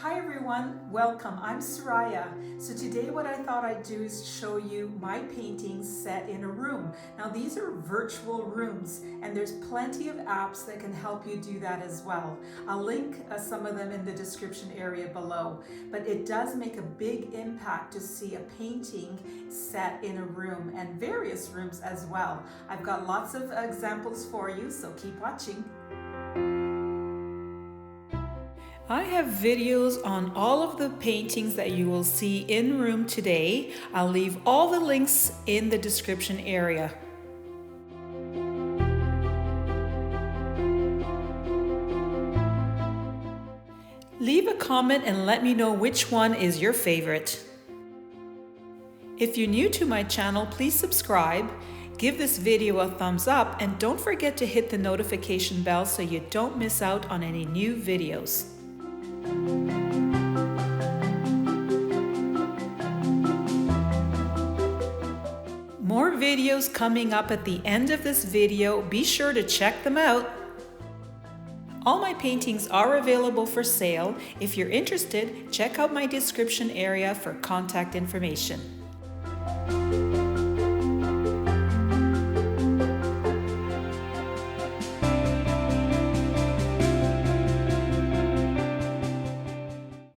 Hi everyone, welcome. I'm Soraya. So today what I thought I'd do is show you my paintings set in a room. Now these are virtual rooms and there's plenty of apps that can help you do that as well. I'll link some of them in the description area below. But it does make a big impact to see a painting set in a room and various rooms as well. I've got lots of examples for you, so keep watching. I have videos on all of the paintings that you will see in room today. I'll leave all the links in the description area. Leave a comment and let me know which one is your favorite. If you're new to my channel, please subscribe. Give this video a thumbs up and don't forget to hit the notification bell so you don't miss out on any new videos. More videos coming up at the end of this video. Be sure to check them out. All my paintings are available for sale. If you're interested, check out my description area for contact information.